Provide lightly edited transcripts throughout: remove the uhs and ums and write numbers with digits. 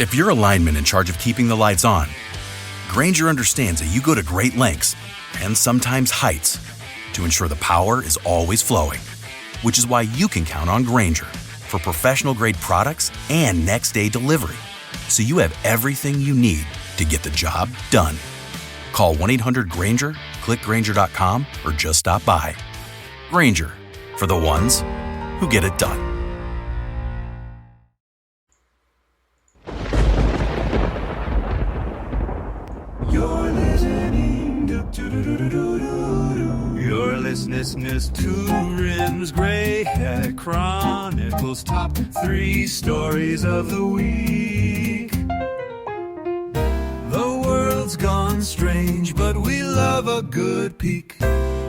If you're a lineman in charge of keeping the lights on, Grainger understands that you go to great lengths, and sometimes heights, to ensure the power is always flowing. Which is why you can count on Grainger for professional-grade products and next-day delivery, so you have everything you need to get the job done. Call 1-800-GRAINGER, click Grainger.com, or just stop by. Grainger, for the ones who get it done. You're listening to Pilgrims Grey Chronicles, top 3 stories of the week. The world's gone strange, but we love a good peek.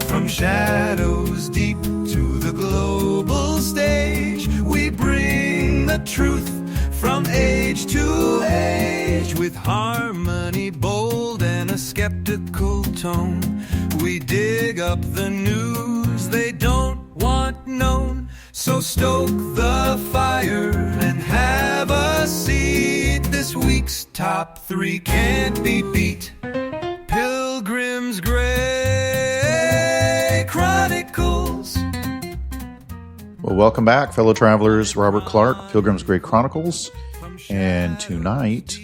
From shadows deep to the global stage, we bring the truth from age to age. With harmony bold and a skeptical tone, we dig up the news they don't want known. So stoke the fire and have a seat. This week's top 3 can't be beat. Pilgrims Grey Chronicles. Well, welcome back, fellow travelers. Robert Clark, Pilgrims Grey Chronicles. And tonight,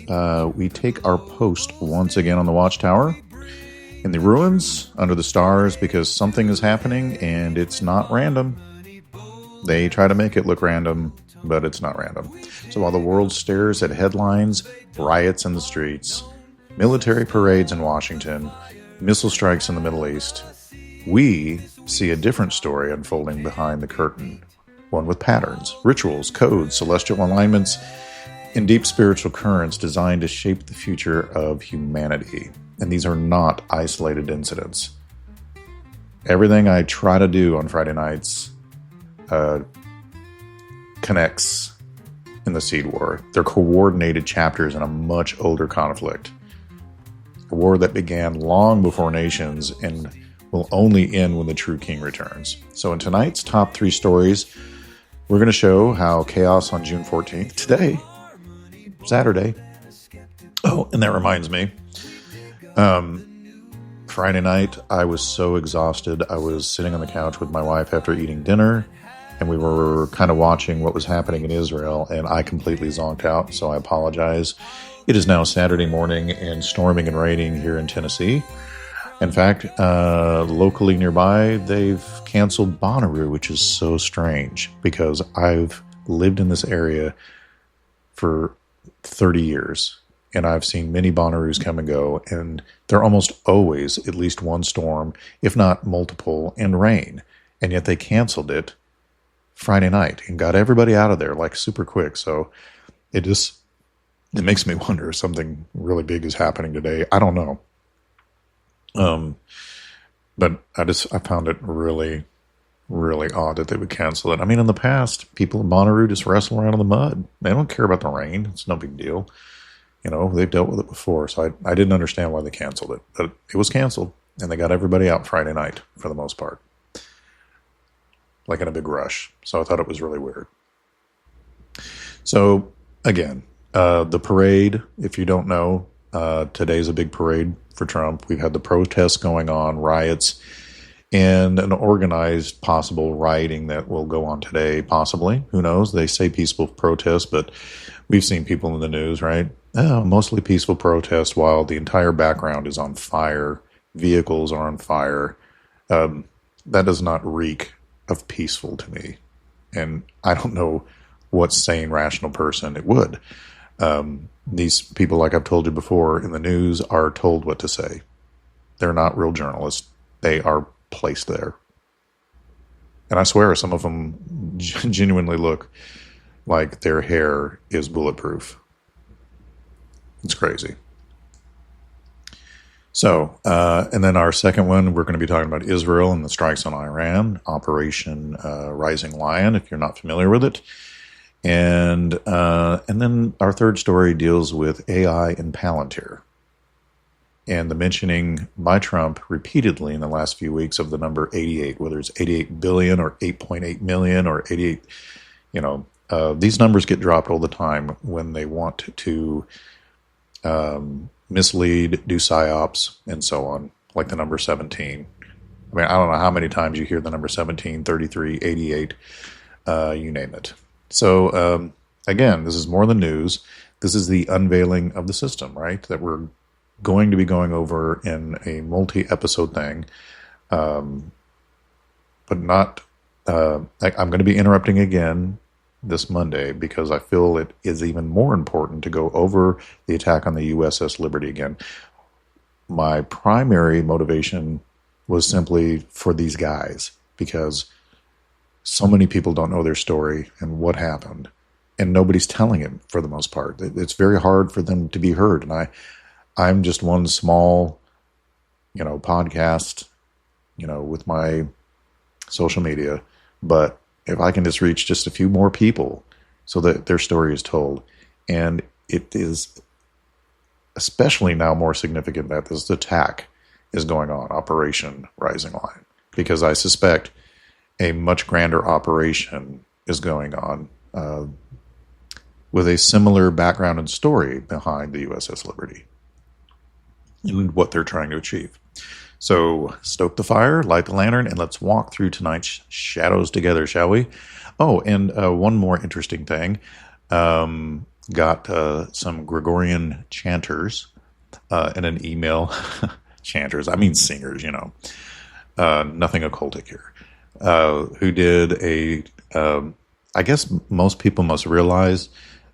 we take our post once again on the Watchtower in the ruins under the stars, because something is happening and it's not random. They try to make it look random, but it's not random. So while the world stares at headlines, riots in the streets, military parades in Washington, missile strikes in the Middle East, we see a different story unfolding behind the curtain. One with patterns, rituals, codes, celestial alignments, and deep spiritual currents designed to shape the future of humanity. And these are not isolated incidents. Everything I try to do on Friday nights connects in the Seed War. They're coordinated chapters in a much older conflict. A war that began long before nations and will only end when the true king returns. So in tonight's top 3 stories, we're going to show how chaos on June 14th, today, Saturday. Oh, and that reminds me, Friday night, I was so exhausted. I was sitting on the couch with my wife after eating dinner, and we were kind of watching what was happening in Israel, and I completely zonked out, so I apologize. It is now Saturday morning and storming and raining here in Tennessee. In fact, locally nearby, they've canceled Bonnaroo, which is so strange because I've lived in this area for 30 years, and I've seen many Bonnaroos come and go, and they're almost always at least one storm, if not multiple, and rain. And yet they canceled it Friday night and got everybody out of there like super quick. So it makes me wonder if something really big is happening today. I don't know. But I found it really, really odd that they would cancel it. I mean, in the past, people in Bonnaroo just wrestle around in the mud. They don't care about the rain. It's no big deal. You know, they've dealt with it before. So I didn't understand why they canceled it. But it was canceled, and they got everybody out Friday night for the most part. Like in a big rush. So I thought it was really weird. So, again, the parade, if you don't know, today's a big parade for Trump. We've had the protests going on, riots, and an organized possible rioting that will go on today, possibly. Who knows? They say peaceful protest, but we've seen people in the news, right? Mostly peaceful protest while the entire background is on fire. Vehicles are on fire. That does not reek of peaceful to me. And I don't know what sane, rational person it would. These people, like I've told you before, in the news are told what to say. They're not real journalists. They are placed there. And I swear some of them genuinely look like their hair is bulletproof. It's crazy. So, and then our second one, we're going to be talking about Israel and the strikes on Iran, Operation Rising Lion, if you're not familiar with it. And then our third story deals with AI and Palantir, and the mentioning by Trump repeatedly in the last few weeks of the number 88, whether it's 88 billion or 8.8 million or 88, these numbers get dropped all the time when they want to mislead, do psyops, and so on, like the number 17. I mean, I don't know how many times you hear the number 17, 33, 88, you name it. So, again, this is more than news. This is the unveiling of the system, right? That we're going to be going over in a multi-episode thing. But not, I'm going to be interrupting again this Monday because I feel it is even more important to go over the attack on the USS Liberty again. My primary motivation was simply for these guys because so many people don't know their story and what happened, and nobody's telling it for the most part. It's very hard for them to be heard, and I'm just one small, podcast, with my social media, but if I can just reach just a few more people so that their story is told, and it is especially now more significant that this attack is going on, Operation Rising Lion, because I suspect a much grander operation is going on with a similar background and story behind the USS Liberty and what they're trying to achieve. So stoke the fire, light the lantern, and let's walk through tonight's shadows together, shall we? Oh, and one more interesting thing. Got some Gregorian chanters in an email. Chanters, I mean singers, nothing occultic here. Who did I guess most people must realize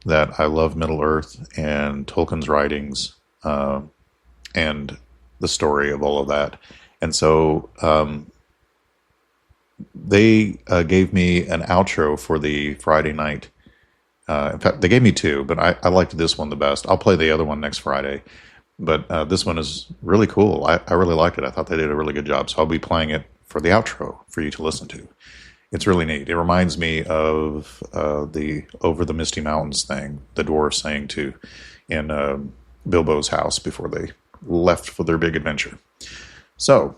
that I love Middle Earth and Tolkien's writings and the story of all of that. And so they gave me an outro for the Friday night. In fact, they gave me two, but I liked this one the best. I'll play the other one next Friday. But this one is really cool. I really liked it. I thought they did a really good job. So I'll be playing it for the outro for you to listen to. It's really neat. It reminds me of the Over the Misty Mountains thing the dwarves sang to in Bilbo's house before they left for their big adventure. So,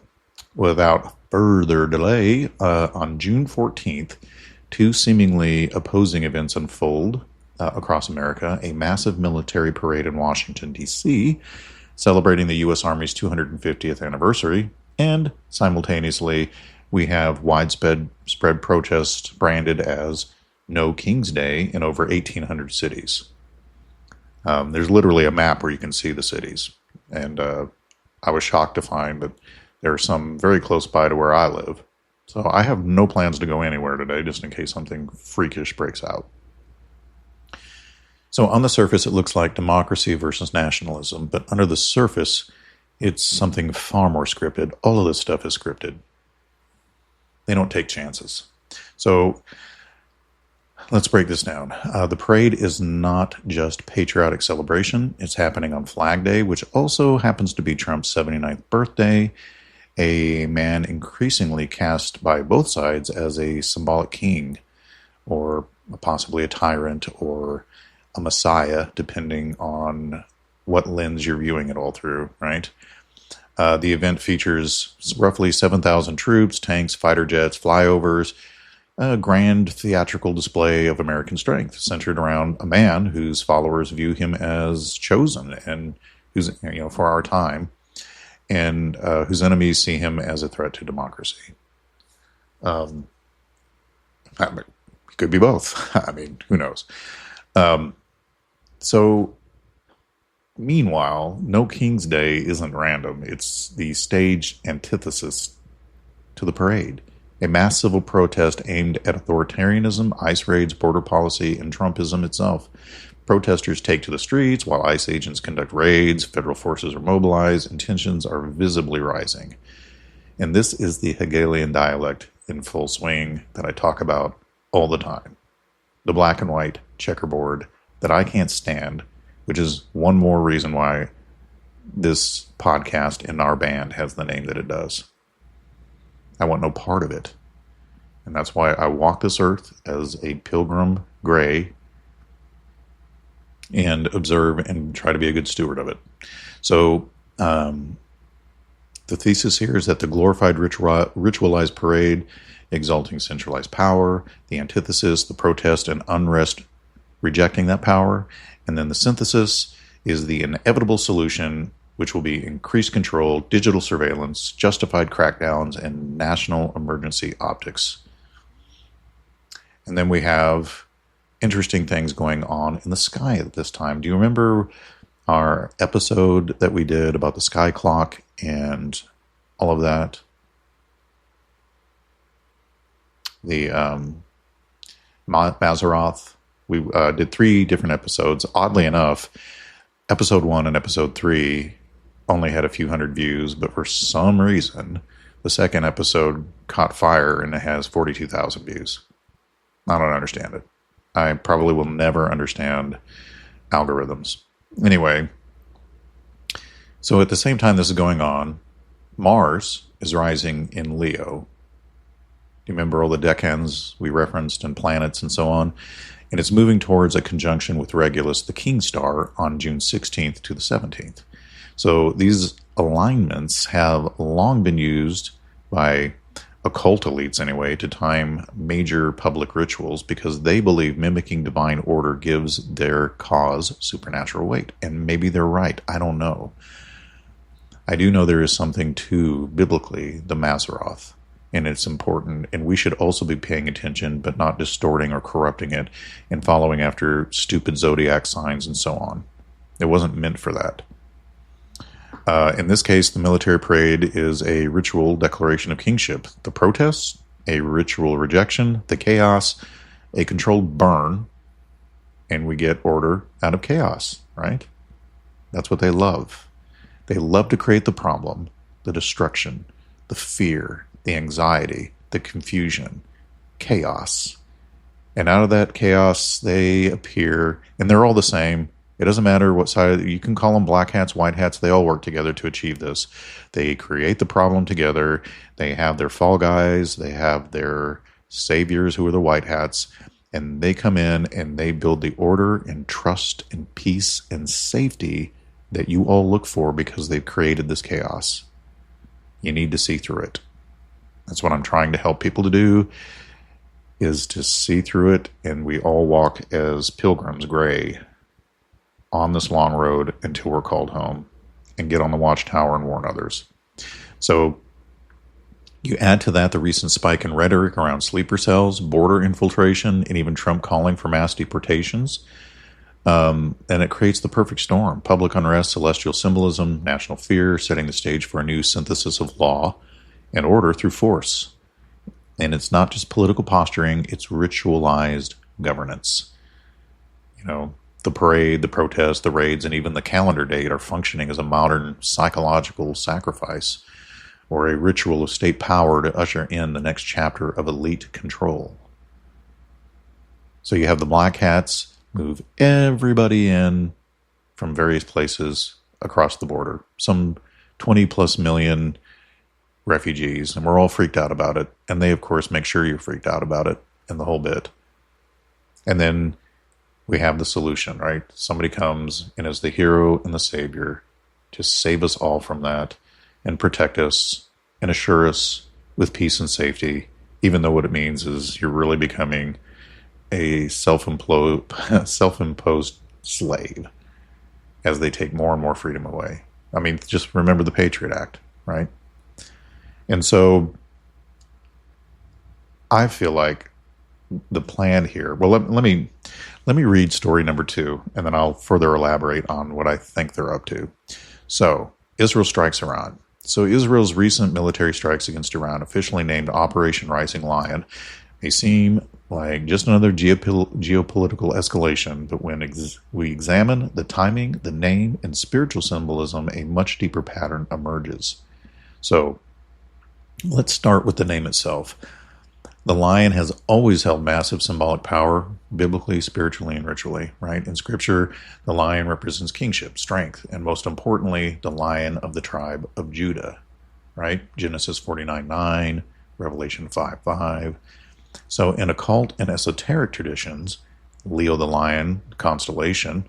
without further delay, on June 14th, two seemingly opposing events unfold across America. A massive military parade in Washington, D.C., celebrating the U.S. Army's 250th anniversary, and simultaneously, we have widespread protests branded as No King's Day in over 1,800 cities. There's literally a map where you can see the cities. And I was shocked to find that there are some very close by to where I live. So I have no plans to go anywhere today, just in case something freakish breaks out. So on the surface, it looks like democracy versus nationalism. But under the surface, it's something far more scripted. All of this stuff is scripted. They don't take chances. So let's break this down. The parade is not just patriotic celebration. It's happening on Flag Day, which also happens to be Trump's 79th birthday, a man increasingly cast by both sides as a symbolic king, or possibly a tyrant, or a messiah, depending on what lens you're viewing it all through, right? The event features roughly 7,000 troops, tanks, fighter jets, flyovers, a grand theatrical display of American strength centered around a man whose followers view him as chosen and who's, for our time, and whose enemies see him as a threat to democracy. It could be both. I mean, who knows? So, meanwhile, No King's Day isn't random. It's the stage antithesis to the parade. A mass civil protest aimed at authoritarianism, ICE raids, border policy, and Trumpism itself. Protesters take to the streets while ICE agents conduct raids, federal forces are mobilized, and tensions are visibly rising. And this is the Hegelian dialect in full swing that I talk about all the time. The black and white checkerboard that I can't stand, which is one more reason why this podcast in our band has the name that it does. I want no part of it. And that's why I walk this earth as a pilgrim gray and observe and try to be a good steward of it. So The thesis here is that the glorified ritualized parade, exalting centralized power, the antithesis, the protest and unrest, rejecting that power, and then the synthesis is the inevitable solution, which will be increased control, digital surveillance, justified crackdowns, and national emergency optics. And then we have interesting things going on in the sky at this time. Do you remember our episode that we did about the sky clock and all of that? The Maseroth. We did 3 different episodes. Oddly enough, episode 1 and episode 3 only had a few hundred views, but for some reason, the second episode caught fire and it has 42,000 views. I don't understand it. I probably will never understand algorithms. Anyway, so at the same time this is going on, Mars is rising in Leo. Do you remember all the decans we referenced and planets and so on? And it's moving towards a conjunction with Regulus, the king star, on June 16th to the 17th. So these alignments have long been used by occult elites anyway to time major public rituals because they believe mimicking divine order gives their cause supernatural weight. And maybe they're right. I don't know. I do know there is something to, biblically, the Maseroth. And it's important. And we should also be paying attention, but not distorting or corrupting it and following after stupid zodiac signs and so on. It wasn't meant for that. In this case, the military parade is a ritual declaration of kingship. The protests, a ritual rejection. The chaos, a controlled burn. And we get order out of chaos, right? That's what they love. They love to create the problem, the destruction, the fear, the anxiety, the confusion, chaos. And out of that chaos, they appear, and they're all the same. It doesn't matter what side, you can call them black hats, white hats, they all work together to achieve this. They create the problem together. They have their fall guys, they have their saviors who are the white hats, and they come in and they build the order and trust and peace and safety that you all look for because they've created this chaos. You need to see through it. That's what I'm trying to help people to do, is to see through it, and we all walk as pilgrims gray on this long road until we're called home and get on the watchtower and warn others. So you add to that the recent spike in rhetoric around sleeper cells, border infiltration, and even Trump calling for mass deportations. And it creates the perfect storm. Public unrest, celestial symbolism, national fear, setting the stage for a new synthesis of law and order through force. And it's not just political posturing, it's ritualized governance. You know, the parade, the protest, the raids, and even the calendar date are functioning as a modern psychological sacrifice or a ritual of state power to usher in the next chapter of elite control. So you have the black hats move everybody in from various places across the border. Some 20 plus million refugees, and we're all freaked out about it. And they, of course, make sure you're freaked out about it and the whole bit. And then we have the solution, right? Somebody comes and is the hero and the savior to save us all from that and protect us and assure us with peace and safety, even though what it means is you're really becoming a self-imposed slave as they take more and more freedom away. I mean, just remember the Patriot Act, right? And so I feel like the plan here, well, let me read story number 2, and then I'll further elaborate on what I think they're up to. So, Israel strikes Iran. So Israel's recent military strikes against Iran, officially named Operation Rising Lion, may seem like just another geopolitical escalation, but when we examine the timing, the name, and spiritual symbolism, a much deeper pattern emerges. So, let's start with the name itself. The lion has always held massive symbolic power, biblically, spiritually, and ritually, right? In Scripture, the lion represents kingship, strength, and most importantly, the lion of the tribe of Judah, right? Genesis 49:9, Revelation 5:5. So in occult and esoteric traditions, Leo the lion, constellation,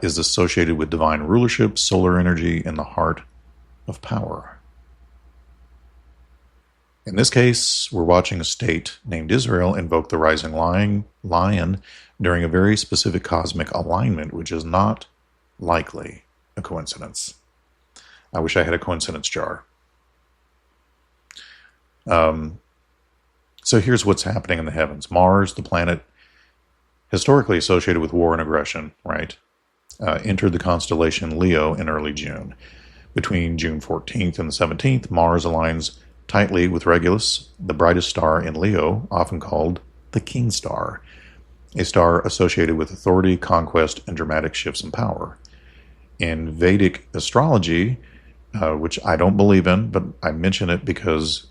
is associated with divine rulership, solar energy, and the heart of power. In this case, we're watching a state named Israel invoke the rising lion during a very specific cosmic alignment, which is not likely a coincidence. I wish I had a coincidence jar. So here's what's happening in the heavens. Mars, the planet historically associated with war and aggression, right, entered the constellation Leo in early June. Between June 14th and the 17th, Mars aligns tightly with Regulus, the brightest star in Leo, often called the King Star, a star associated with authority, conquest, and dramatic shifts in power. In Vedic astrology, which I don't believe in, but I mention it because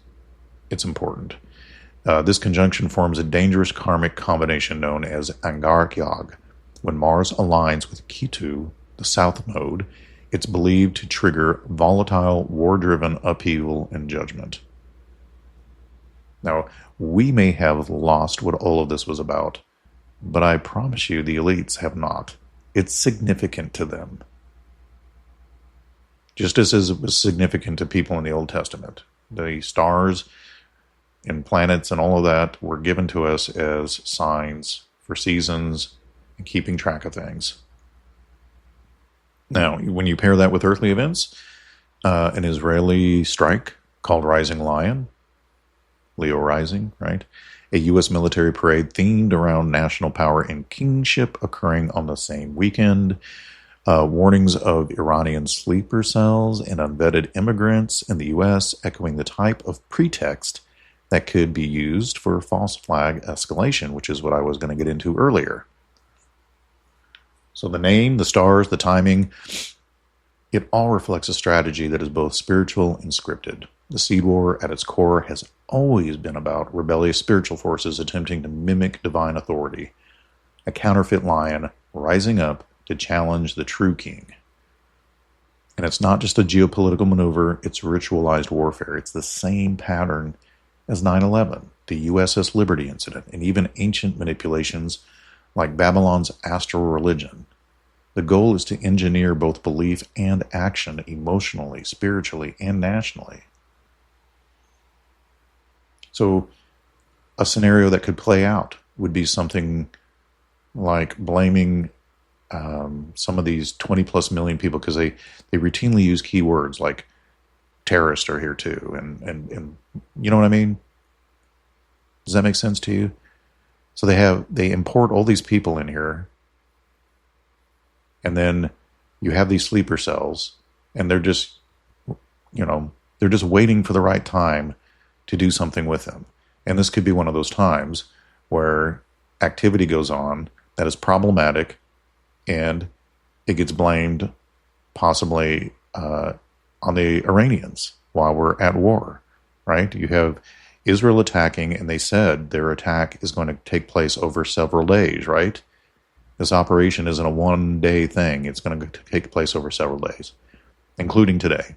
it's important, this conjunction forms a dangerous karmic combination known as Angaryag. When Mars aligns with Ketu, the south node, it's believed to trigger volatile, war-driven upheaval and judgment. Now, we may have lost what all of this was about, but I promise you the elites have not. It's significant to them. Just as it was significant to people in the Old Testament. The stars and planets and all of that were given to us as signs for seasons and keeping track of things. Now, when you pair that with earthly events, an Israeli strike called Rising Lion, Leo Rising, right? A U.S. military parade themed around national power and kingship occurring on the same weekend, warnings of Iranian sleeper cells and unvetted immigrants in the U.S. echoing the type of pretext that could be used for false flag escalation, which is what I was going to get into earlier. So the name, the stars, the timing, it all reflects a strategy that is both spiritual and scripted. The Seed War, at its core, has always been about rebellious spiritual forces attempting to mimic divine authority. A counterfeit lion rising up to challenge the true king. And it's not just a geopolitical maneuver, it's ritualized warfare. It's the same pattern as 9/11, the USS Liberty incident, and even ancient manipulations like Babylon's astral religion. The goal is to engineer both belief and action emotionally, spiritually, and nationally. So a scenario that could play out would be something like blaming some of these 20 plus million people because they routinely use keywords like terrorists are here too. And you know what I mean? Does that make sense to you? So they import all these people in here, and then you have these sleeper cells, and they're just waiting for the right time to do something with them. And this could be one of those times where activity goes on that is problematic, and it gets blamed possibly on the Iranians while we're at war, right? You have Israel attacking, and they said their attack is going to take place over several days, right? This operation isn't a one-day thing. It's going to take place over several days, including today.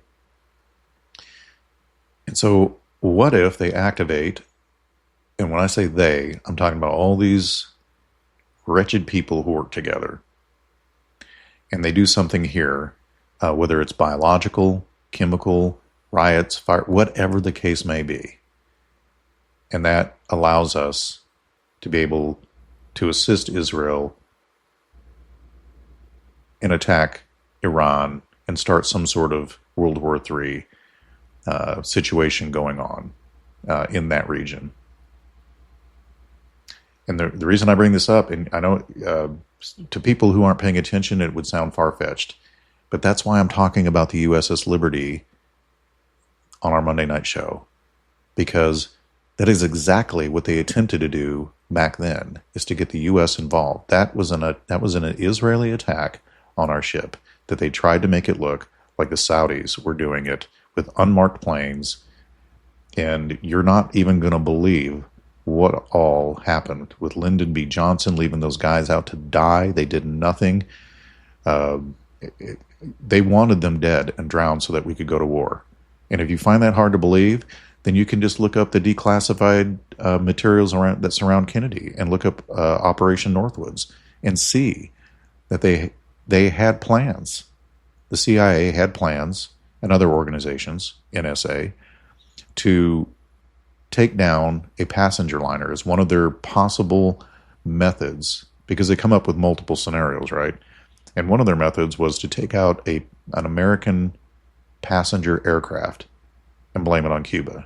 And so what if they activate, and when I say they, I'm talking about all these wretched people who work together, and they do something here, whether it's biological, chemical, riots, fire, whatever the case may be. And that allows us to be able to assist Israel and attack Iran and start some sort of World War III situation going on in that region. And the reason I bring this up, and I know to people who aren't paying attention, it would sound far-fetched, but that's why I'm talking about the USS Liberty on our Monday night show, because that is exactly what they attempted to do back then, is to get the U.S. involved. That was an Israeli attack on our ship that they tried to make it look like the Saudis were doing it with unmarked planes, and you're not even going to believe what all happened with Lyndon B. Johnson leaving those guys out to die. They did nothing. They wanted them dead and drowned so that we could go to war. And if you find that hard to believe, then you can just look up the declassified materials that surround Kennedy and look up Operation Northwoods and see that they had plans. The CIA had plans, and other organizations, NSA, to take down a passenger liner as one of their possible methods, because they come up with multiple scenarios, right? And one of their methods was to take out an American passenger aircraft and blame it on Cuba.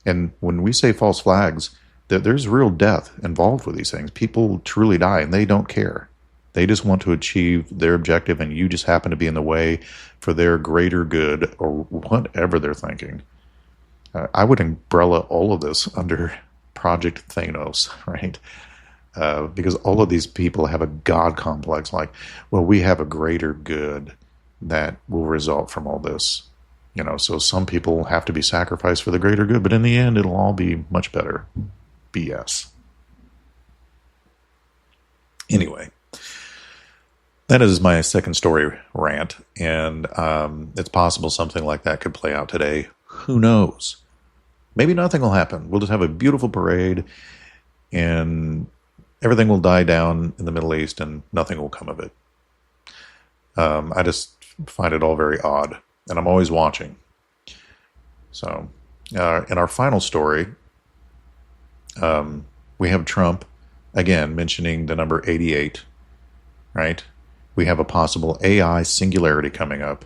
And when we say false flags, there's real death involved with these things. People truly die, and they don't care. They just want to achieve their objective, and you just happen to be in the way for their greater good or whatever they're thinking. I would umbrella all of this under Project Thanos, right? Because all of these people have a God complex, like, well, we have a greater good that will result from all this. So some people have to be sacrificed for the greater good, but in the end, it'll all be much better. BS. Anyway, that is my second story rant, and it's possible something like that could play out today. Who knows? Maybe nothing will happen. We'll just have a beautiful parade, and everything will die down in the Middle East, and nothing will come of it. I just find it all very odd, and I'm always watching. So, in our final story, we have Trump, again, mentioning the number 88, right? We have a possible AI singularity coming up,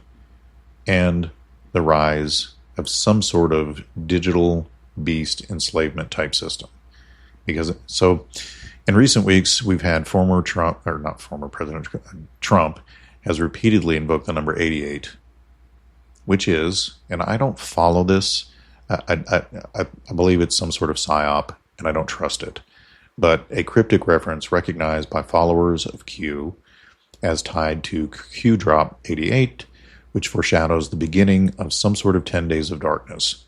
and the rise of some sort of digital beast enslavement type system. So in recent weeks, we've had President Trump has repeatedly invoked the number 88, which is, and I don't follow this, I believe it's some sort of psyop, and I don't trust it, but a cryptic reference recognized by followers of Q as tied to Q drop 88, which foreshadows the beginning of some sort of 10 days of darkness.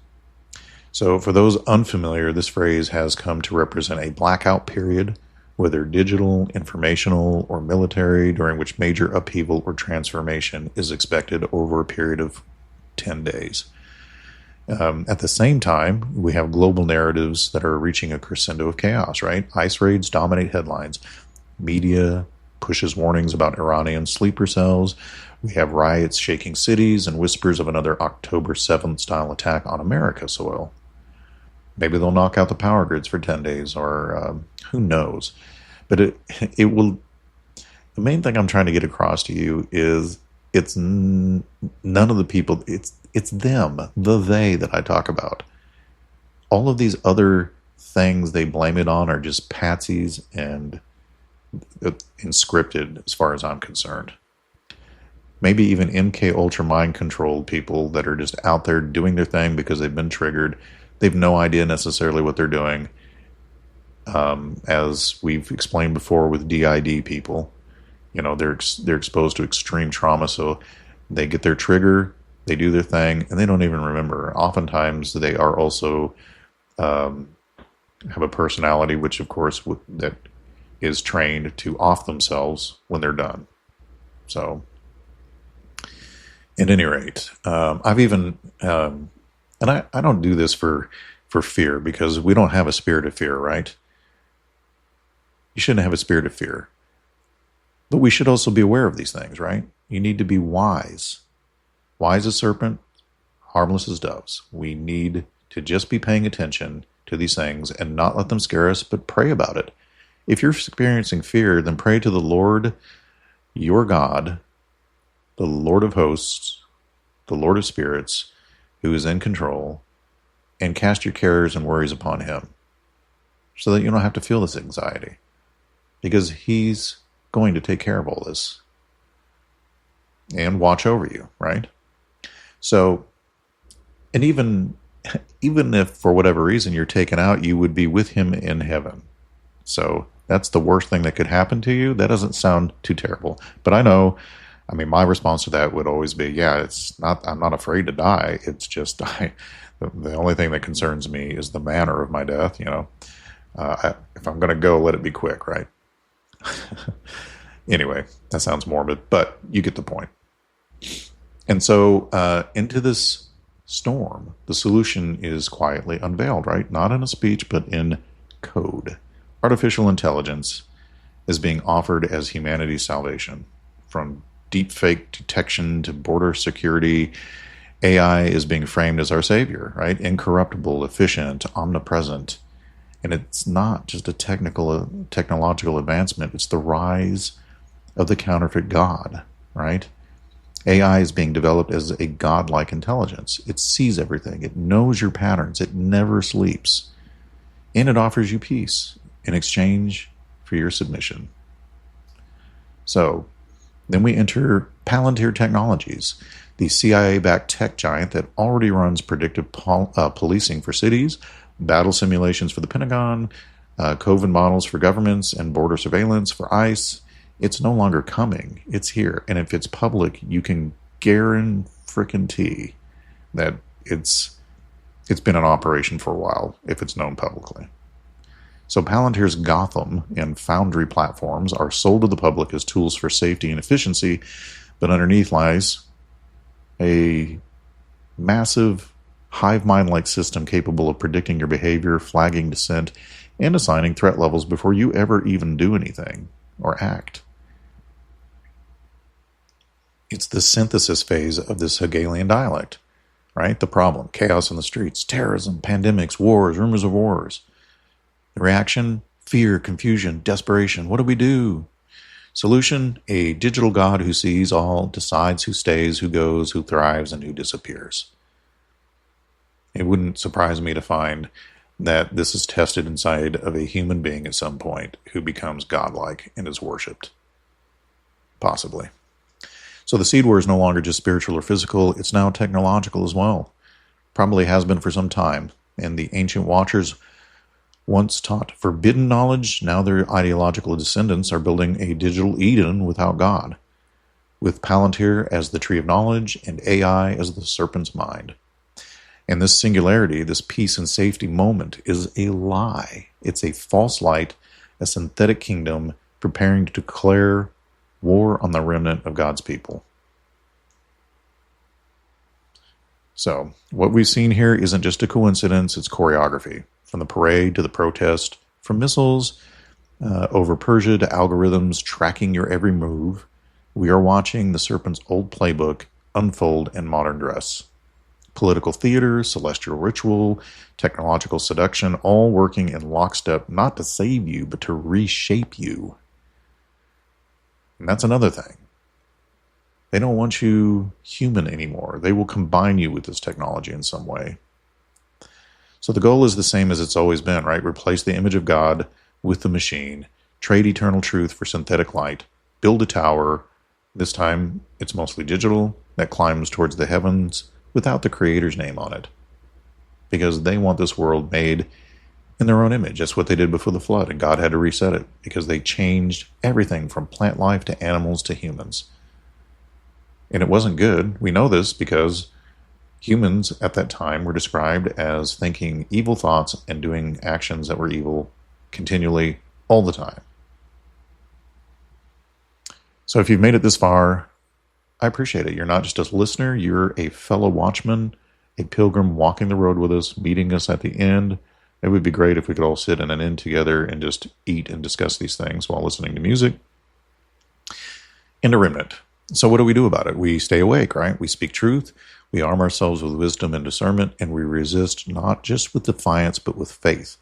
So for those unfamiliar, this phrase has come to represent a blackout period, whether digital, informational, or military, during which major upheaval or transformation is expected over a period of 10 days. At the same time, we have global narratives that are reaching a crescendo of chaos, right? ICE raids dominate headlines. Media pushes warnings about Iranian sleeper cells. We have riots shaking cities and whispers of another October 7th style attack on America soil. Maybe they'll knock out the power grids for 10 days, or who knows. But it will. The main thing I'm trying to get across to you is it's none of the people. It's them, they that I talk about. All of these other things they blame it on are just patsies and scripted, as far as I'm concerned. Maybe even MK Ultra mind controlled people that are just out there doing their thing because they've been triggered. They've no idea necessarily what they're doing. As we've explained before with DID people, they're exposed to extreme trauma, so they get their trigger, they do their thing, and they don't even remember. Oftentimes, they are also have a personality, which of course that is trained to off themselves when they're done. So, at any rate, I've even and I don't do this for fear, because we don't have a spirit of fear, right? You shouldn't have a spirit of fear. But we should also be aware of these things, right? You need to be wise. Wise as serpent, harmless as doves. We need to just be paying attention to these things and not let them scare us, but pray about it. If you're experiencing fear, then pray to the Lord, your God, the Lord of hosts, the Lord of spirits, who is in control, and cast your cares and worries upon him, so that you don't have to feel this anxiety, because he's going to take care of all this and watch over you, right? So, and even if for whatever reason you're taken out, you would be with him in heaven. So that's the worst thing that could happen to you. That doesn't sound too terrible, but my response to that would always be, I'm not afraid to die. It's just, the only thing that concerns me is the manner of my death. If I'm going to go, let it be quick, right? Anyway, that sounds morbid, but you get the point. And so into this storm, the solution is quietly unveiled, right? Not in a speech, but in code. Artificial intelligence is being offered as humanity's salvation, from deepfake detection to border security AI is being framed as our savior, right? Incorruptible, efficient, omnipresent. And it's not just a technological advancement. It's the rise of the counterfeit God, right? AI is being developed as a godlike intelligence. It sees everything. It knows your patterns. It never sleeps. And it offers you peace in exchange for your submission. So, then we enter Palantir Technologies, the CIA-backed tech giant that already runs predictive policing for cities, battle simulations for the Pentagon, COVID models for governments, and border surveillance for ICE. It's no longer coming. It's here. And if it's public, you can guarantee that it's been in operation for a while if it's known publicly. So Palantir's Gotham and Foundry platforms are sold to the public as tools for safety and efficiency, but underneath lies a massive hive mind-like system capable of predicting your behavior, flagging dissent, and assigning threat levels before you ever even do anything or act. It's the synthesis phase of this Hegelian dialect, right? The problem, chaos in the streets, terrorism, pandemics, wars, rumors of wars. The reaction, fear, confusion, desperation. What do we do? Solution, a digital God who sees all, decides who stays, who goes, who thrives, and who disappears. It wouldn't surprise me to find that this is tested inside of a human being at some point who becomes godlike and is worshipped. Possibly. So the seed war is no longer just spiritual or physical, it's now technological as well. Probably has been for some time. And the ancient watchers once taught forbidden knowledge, now their ideological descendants are building a digital Eden without God, with Palantir as the tree of knowledge and AI as the serpent's mind. And this singularity, this peace and safety moment, is a lie. It's a false light, a synthetic kingdom preparing to declare war on the remnant of God's people. So, what we've seen here isn't just a coincidence, it's choreography. From the parade to the protest, from missiles over Persia to algorithms tracking your every move, we are watching the serpent's old playbook unfold in modern dress. Political theater, celestial ritual, technological seduction, all working in lockstep not to save you, but to reshape you. And that's another thing. They don't want you human anymore. They will combine you with this technology in some way. So the goal is the same as it's always been, right? Replace the image of God with the machine, trade eternal truth for synthetic light, build a tower. This time it's mostly digital that climbs towards the heavens without the Creator's name on it. Because they want this world made in their own image. That's what they did before the flood, and God had to reset it because they changed everything from plant life to animals to humans. And it wasn't good. We know this because humans at that time were described as thinking evil thoughts and doing actions that were evil continually, all the time. So if you've made it this far, I appreciate it. You're not just a listener, you're a fellow watchman, a pilgrim walking the road with us, meeting us at the end. It would be great if we could all sit in an inn together and just eat and discuss these things while listening to music. And a remnant. So what do we do about it? We stay awake, right? We speak truth. We arm ourselves with wisdom and discernment, and we resist not just with defiance, but with faith.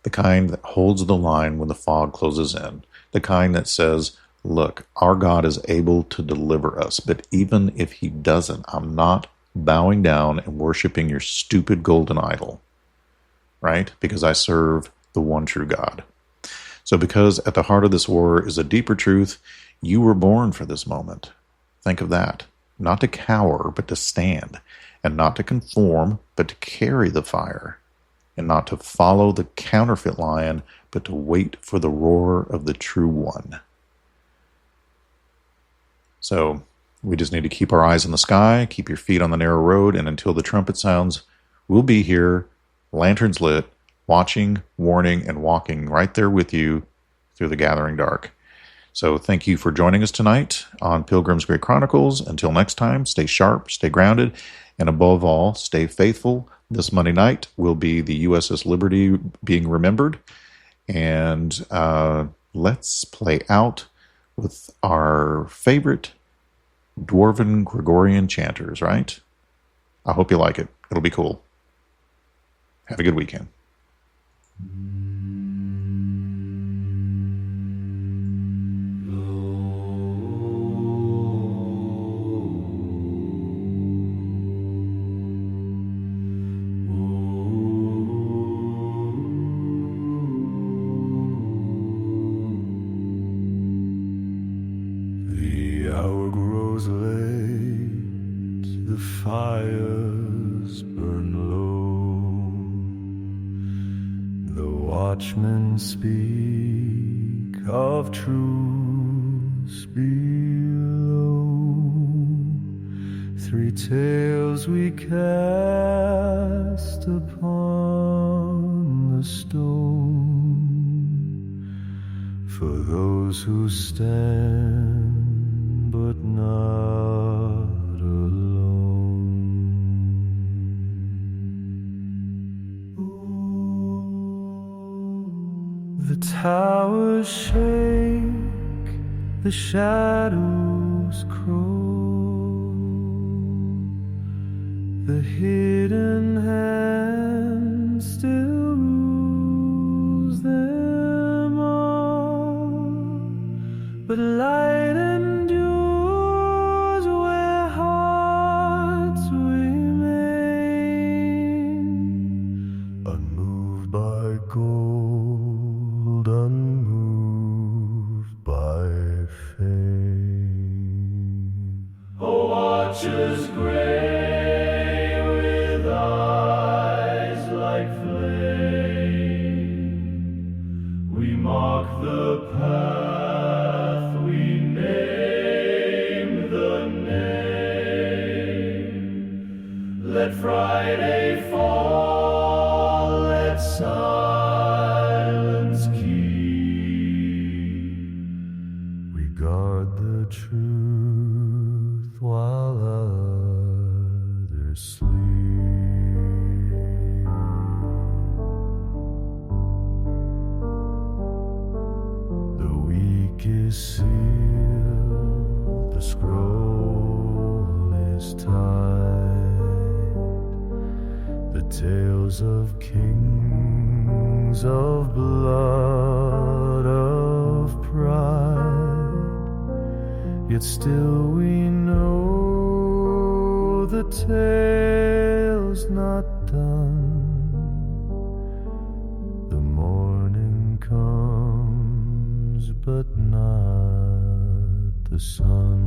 The kind that holds the line when the fog closes in. The kind that says, look, our God is able to deliver us, but even if he doesn't, I'm not bowing down and worshiping your stupid golden idol, right? Because I serve the one true God. So because at the heart of this war is a deeper truth, you were born for this moment. Think of that. Not to cower, but to stand, and not to conform, but to carry the fire, and not to follow the counterfeit lion, but to wait for the roar of the true one. So we just need to keep our eyes in the sky, keep your feet on the narrow road, and until the trumpet sounds, we'll be here, lanterns lit, watching, warning, and walking right there with you through the gathering dark. So thank you for joining us tonight on Pilgrims Grey Chronicles. Until next time, stay sharp, stay grounded, and above all, stay faithful. This Monday night will be the USS Liberty being remembered. And let's play out with our favorite Dwarven Gregorian chanters, right? I hope you like it. It'll be cool. Have a good weekend. The hour grows late, the fires burn low, the watchmen speak of truce below. 3 tales we cast upon the stone, for those who stand but not alone. The towers shake, the shadows crawl, the hidden hand still rules them all, but light endures where hearts remain, unmoved by gold, unmoved by fame. Oh, watchers gray with eyes like flame, we mark the path, we name the name. Let Friday fall, let silence keep. We guard the truth while others sleep. The week is sealed, the scroll is tied, the tales of kings, of blood, of pride, yet still we know the tale's not done. The morning comes, but not the sun.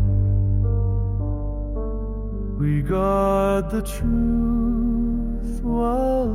We guard the truth while